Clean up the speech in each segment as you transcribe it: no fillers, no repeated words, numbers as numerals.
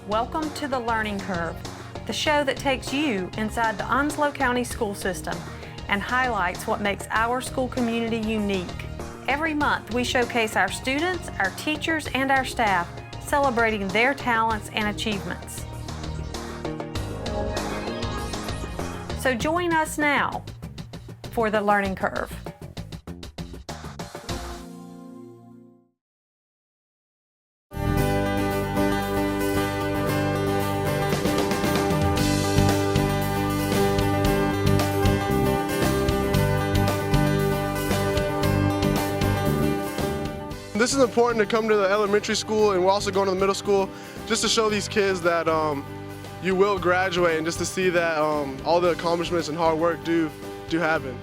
Welcome to The Learning Curve, the show that takes you inside the Onslow County school system and highlights what makes our school community unique. Every month, we showcase our students, our teachers, and our staff, celebrating their talents and achievements. So join us now for The Learning Curve. This is important to come to the elementary school, and we're also going to the middle school just to show these kids that you will graduate, and just to see that all the accomplishments and hard work do happen.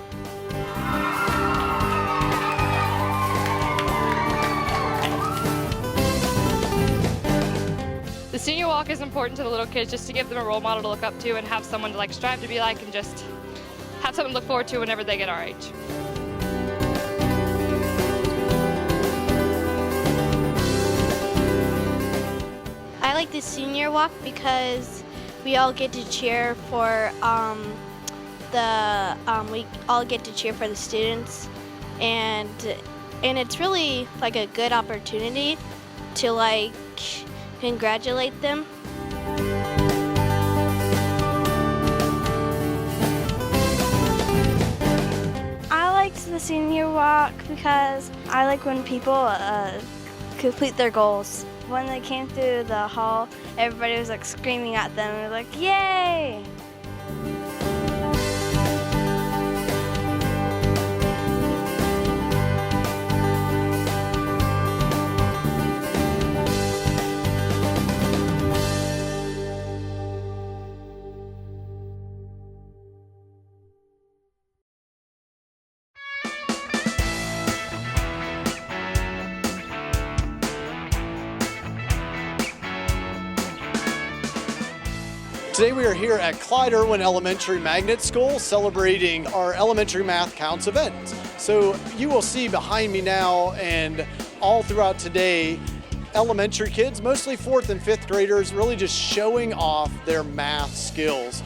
The senior walk is important to the little kids just to give them a role model to look up to and have someone to strive to be like, and just have something to look forward to whenever they get our age. I like the senior walk because we all get to cheer for we all get to cheer for the students, and it's really like a good opportunity to congratulate them. I liked the senior walk because I like when people complete their goals. When they came through the hall, everybody was screaming at them. We were like, yay! Today we are here at Clyde Irwin Elementary Magnet School celebrating our Elementary Math Counts event. So you will see behind me now and all throughout today, elementary kids, mostly 4th and 5th graders, really just showing off their math skills.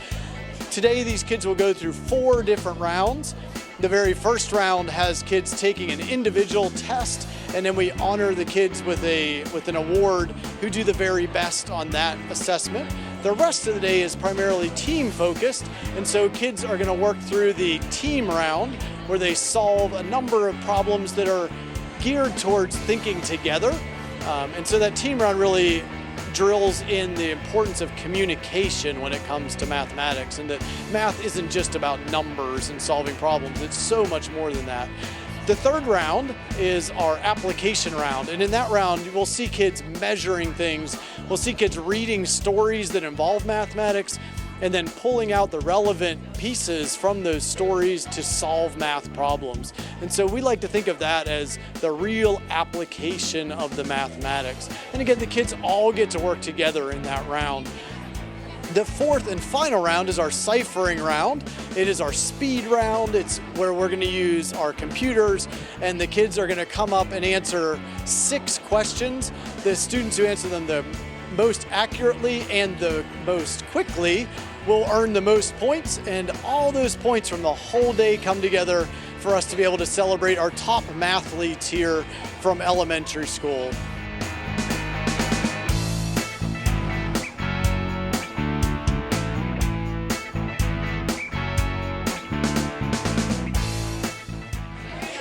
Today these kids will go through 4 different rounds. The very first round has kids taking an individual test, and then we honor the kids with an award who do the very best on that assessment. The rest of the day is primarily team focused, and so kids are going to work through the team round where they solve a number of problems that are geared towards thinking together. And so that team round really drills in the importance of communication when it comes to mathematics, and that math isn't just about numbers and solving problems. It's so much more than that. The third round is our application round, and in that round we'll see kids measuring things, we'll see kids reading stories that involve mathematics, and then pulling out the relevant pieces from those stories to solve math problems. And so we like to think of that as the real application of the mathematics. And again, the kids all get to work together in that round. The fourth and final round is our ciphering round. It is our speed round. It's where we're going to use our computers, and the kids are going to come up and answer 6 questions. The students who answer them the most accurately and the most quickly will earn the most points, and all those points from the whole day come together for us to be able to celebrate our top mathletes here from elementary school.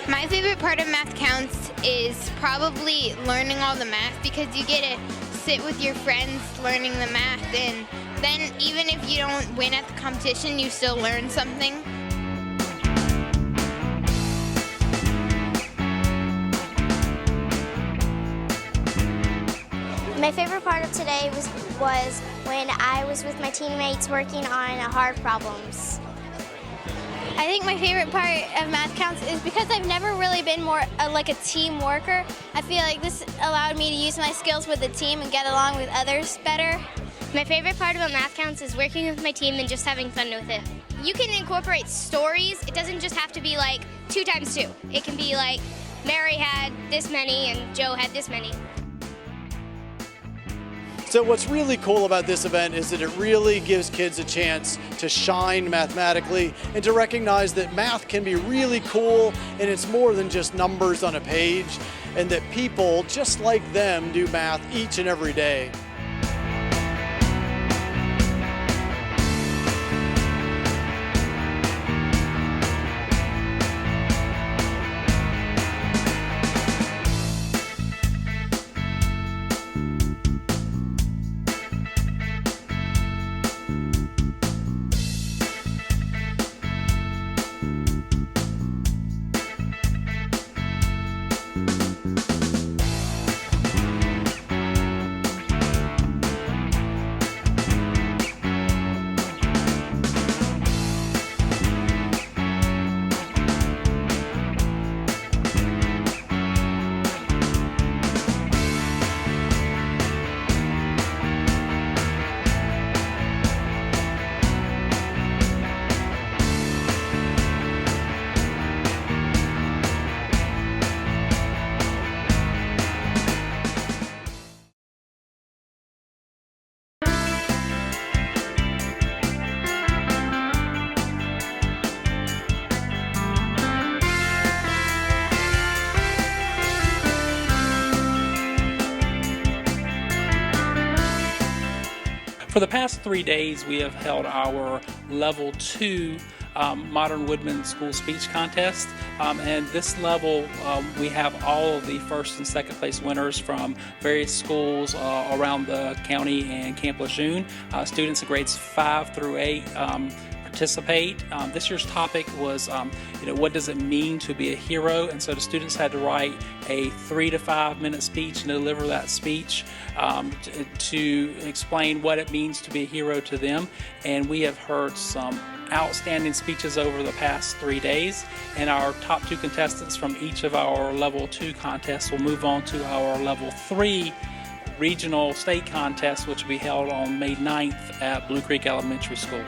My favorite part of Math Counts is probably learning all the math, because you get to sit with your friends learning the math, and then even if you don't win at the competition, you still learn something. My favorite part of today was when I was with my teammates working on hard problems. I think my favorite part of Math Counts is because I've never really been more like a team worker. I feel like this allowed me to use my skills with the team and get along with others better. My favorite part about Math Counts is working with my team and just having fun with it. You can incorporate stories. It doesn't just have to be 2 times 2. It can be Mary had this many and Joe had this many. So what's really cool about this event is that it really gives kids a chance to shine mathematically and to recognize that math can be really cool and it's more than just numbers on a page, and that people just like them do math each and every day. For the past 3 days, we have held our Level 2 Modern Woodman School Speech Contest. And this level, we have all of the first and second place winners from various schools around the county and Camp Lejeune. Students in grades 5 through 8 participate. This year's topic was, what does it mean to be a hero? And so the students had to write a 3 to 5 minute speech and deliver that speech to explain what it means to be a hero to them. And we have heard some outstanding speeches over the past 3 days, and our top 2 contestants from each of our Level 2 contests will move on to our Level 3 regional state contest, which will be held on May 9th at Blue Creek Elementary School.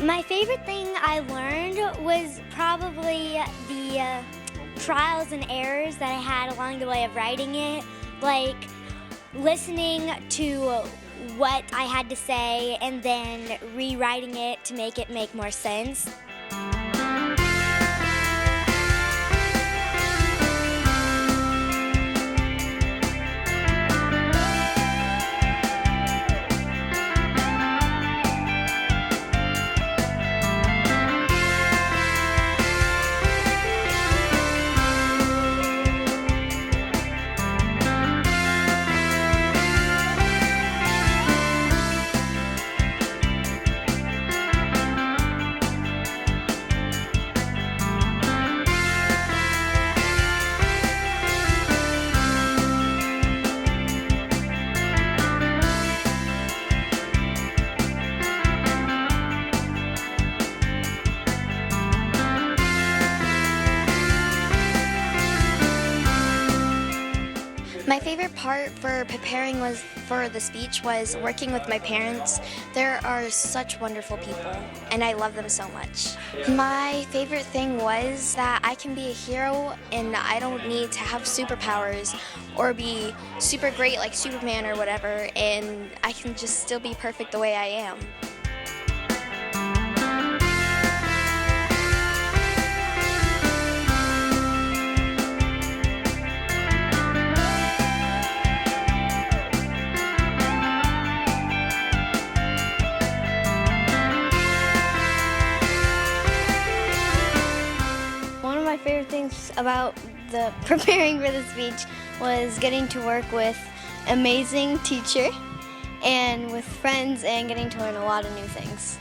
My favorite thing I learned was probably the trials and errors that I had along the way of writing it, like listening to what I had to say and then rewriting it to make it make more sense. My favorite part for preparing for the speech was working with my parents. There are such wonderful people, and I love them so much. My favorite thing was that I can be a hero, and I don't need to have superpowers or be super great like Superman or whatever, and I can just still be perfect the way I am. My favorite things about the preparing for the speech was getting to work with an amazing teacher and with friends and getting to learn a lot of new things.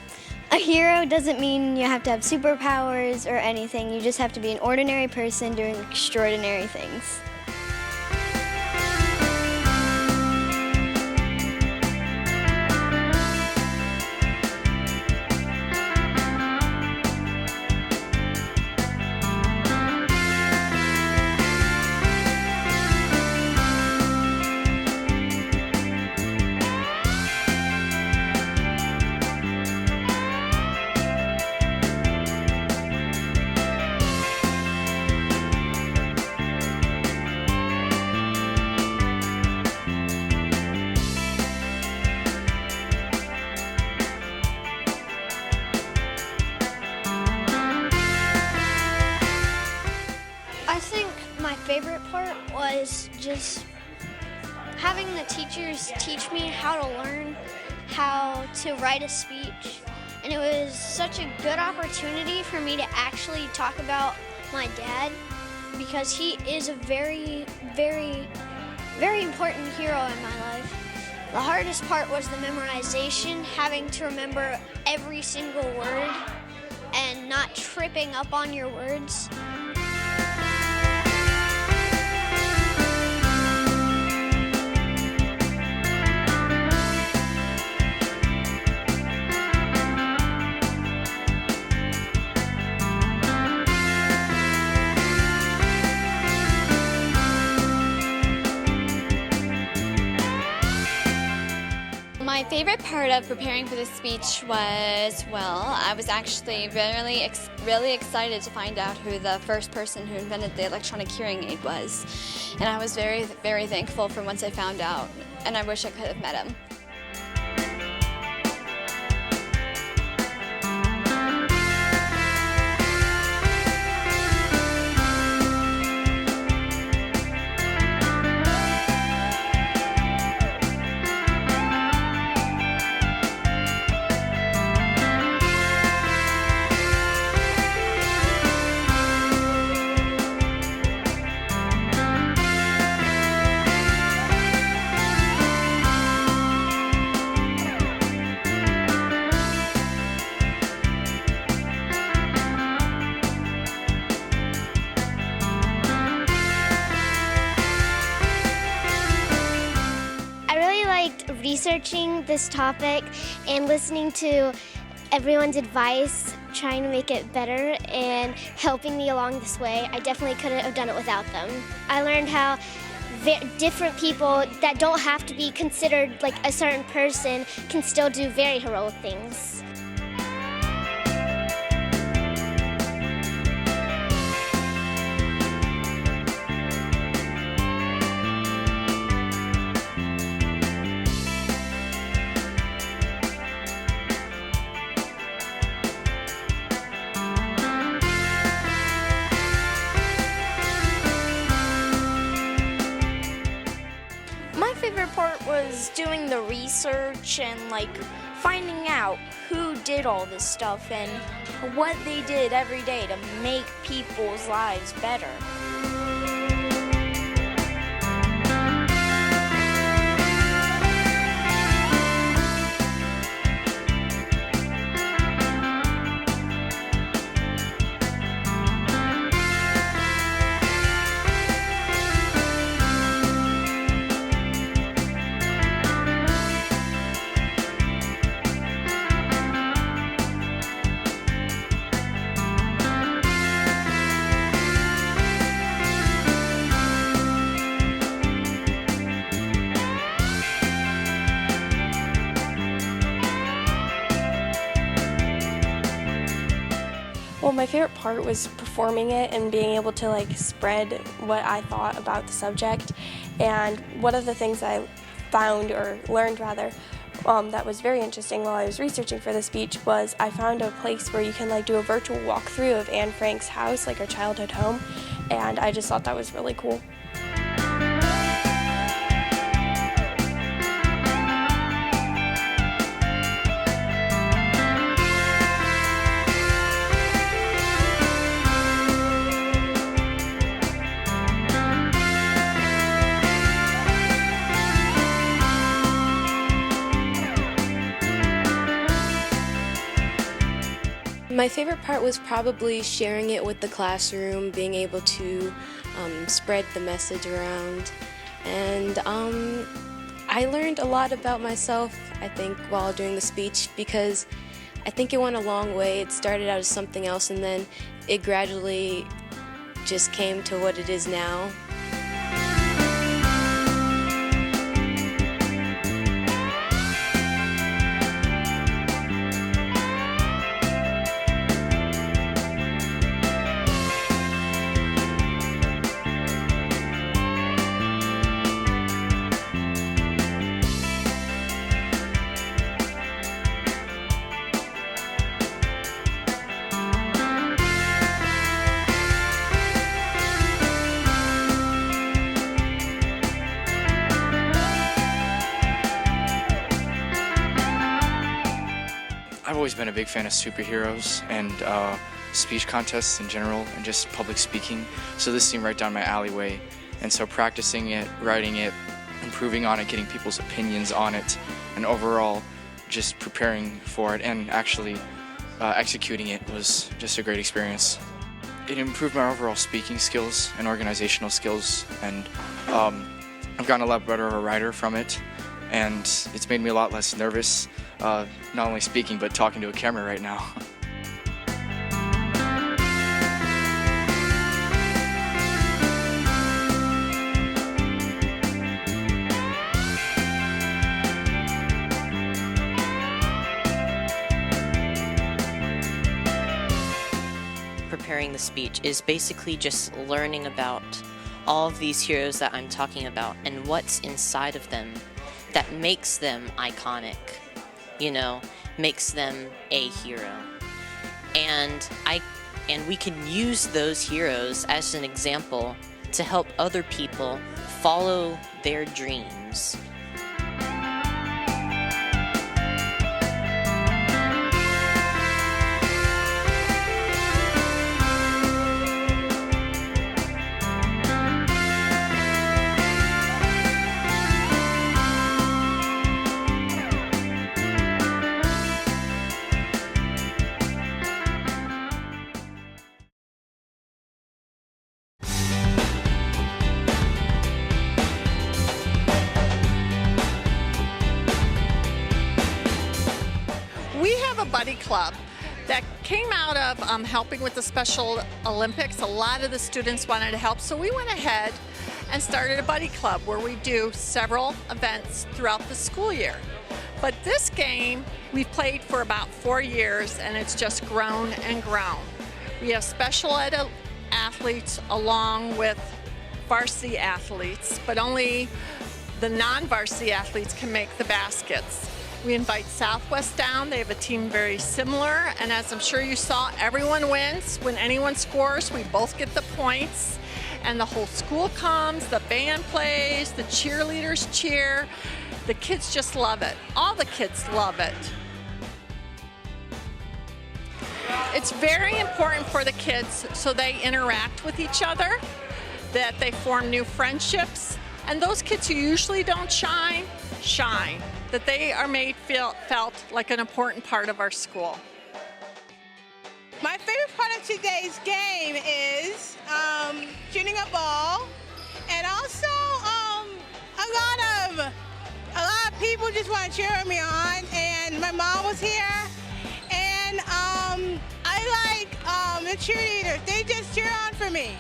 A hero doesn't mean you have to have superpowers or anything. You just have to be an ordinary person doing extraordinary things. I think my favorite part was just having the teachers teach me how to learn how to write a speech. And it was such a good opportunity for me to actually talk about my dad, because he is a very, very, very important hero in my life. The hardest part was the memorization, having to remember every single word and not tripping up on your words. My favorite part of preparing for this speech was, I was actually really excited to find out who the first person who invented the electronic hearing aid was. And I was very, very thankful for once I found out, and I wish I could have met him. Researching this topic and listening to everyone's advice, trying to make it better and helping me along this way. I definitely couldn't have done it without them. I learned how different people that don't have to be considered like a certain person can still do very heroic things. My favorite part was doing the research and finding out who did all this stuff and what they did every day to make people's lives better. Well, my favorite part was performing it and being able to spread what I thought about the subject. And one of the things I found, or learned rather, that was very interesting while I was researching for the speech was I found a place where you can do a virtual walkthrough of Anne Frank's house, her childhood home, and I just thought that was really cool. My favorite part was probably sharing it with the classroom, being able to spread the message around. And I learned a lot about myself, I think, while doing the speech, because I think it went a long way. It started out as something else, and then it gradually just came to what it is now. I've always been a big fan of superheroes and speech contests in general and just public speaking, so this seemed right down my alleyway. And so practicing it, writing it, improving on it, getting people's opinions on it, and overall just preparing for it and actually executing it was just a great experience. It improved my overall speaking skills and organizational skills, and I've gotten a lot better of a writer from it, and it's made me a lot less nervous, not only speaking but talking to a camera right now. Preparing the speech is basically just learning about all of these heroes that I'm talking about and what's inside of them that makes them iconic, you know, makes them a hero. And we can use those heroes as an example to help other people follow their dreams. We have a buddy club that came out of helping with the Special Olympics. A lot of the students wanted to help, so we went ahead and started a buddy club where we do several events throughout the school year. But this game we've played for about 4 years, and it's just grown and grown. We have special ed athletes along with varsity athletes, but only the non-varsity athletes can make the baskets. We invite Southwest down. They have a team very similar, and as I'm sure you saw, everyone wins. When anyone scores, we both get the points, and the whole school comes, the band plays, the cheerleaders cheer. The kids just love it. All the kids love it. It's very important for the kids so they interact with each other, that they form new friendships, and those kids who usually don't shine, that they are made felt like an important part of our school. My favorite part of today's game is shooting a ball, and also a lot of people just want to cheer me on, and my mom was here, and I like the cheerleaders. They just cheer on for me.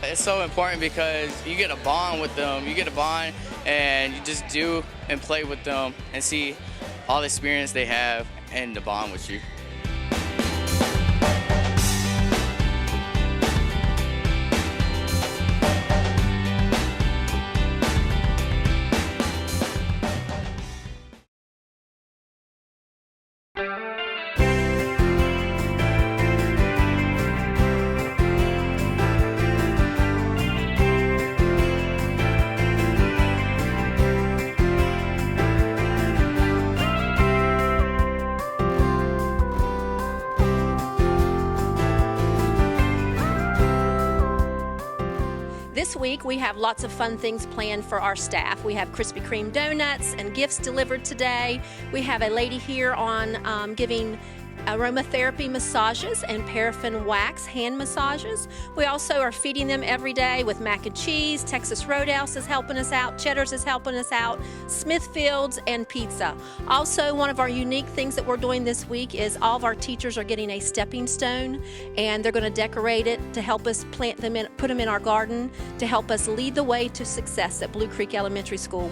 It's so important because you get a bond with them. You get a bond and you just do and play with them and see all the experience they have and the bond with you. This week we have lots of fun things planned for our staff. We have Krispy Kreme donuts and gifts delivered today. We have a lady here on giving aromatherapy massages and paraffin wax hand massages. We also are feeding them every day with mac and cheese. Texas Roadhouse is helping us out. Cheddar's is helping us out. Smithfield's and pizza. Also, one of our unique things that we're doing this week is all of our teachers are getting a stepping stone, and they're going to decorate it to help us plant them in, put them in our garden to help us lead the way to success at Blue Creek Elementary School.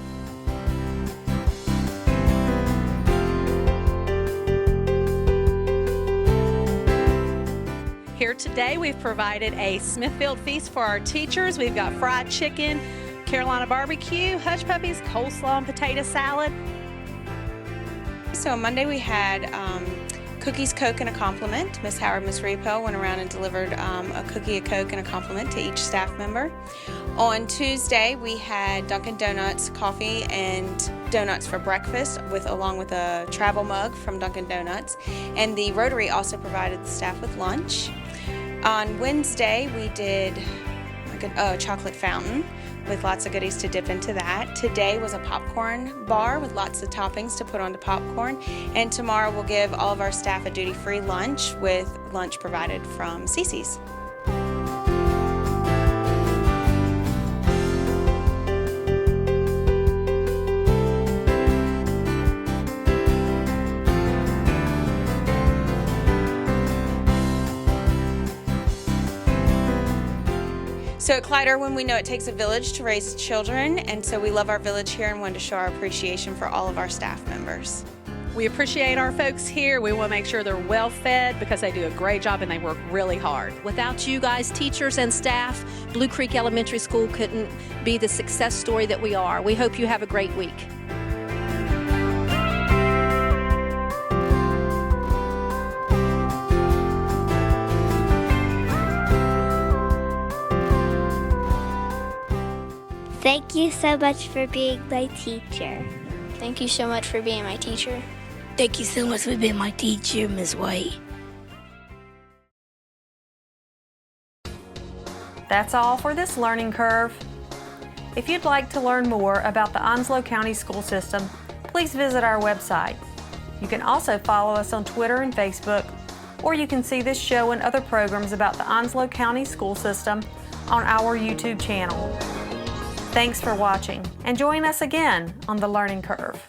Here today we've provided a Smithfield feast for our teachers. We've got fried chicken, Carolina barbecue, hush puppies, coleslaw and potato salad. So on Monday we had cookies, Coke, and a compliment. Miss Howard, Miss Repo went around and delivered a cookie, a Coke, and a compliment to each staff member. On Tuesday we had Dunkin' Donuts coffee and donuts for breakfast along with a travel mug from Dunkin' Donuts. And the Rotary also provided the staff with lunch. On Wednesday, we did a chocolate fountain with lots of goodies to dip into that. Today was a popcorn bar with lots of toppings to put onto popcorn. And tomorrow we'll give all of our staff a duty-free lunch with lunch provided from Cece's. So at Clyde Irwin, we know it takes a village to raise children, and so we love our village here and wanted to show our appreciation for all of our staff members. We appreciate our folks here. We want to make sure they're well fed because they do a great job and they work really hard. Without you guys, teachers and staff, Blue Creek Elementary School couldn't be the success story that we are. We hope you have a great week. Thank you so much for being my teacher. Thank you so much for being my teacher. Thank you so much for being my teacher, Ms. White. That's all for this learning curve. If you'd like to learn more about the Onslow County school system, please visit our website. You can also follow us on Twitter and Facebook, or you can see this show and other programs about the Onslow County school system on our YouTube channel. Thanks for watching, and join us again on The Learning Curve.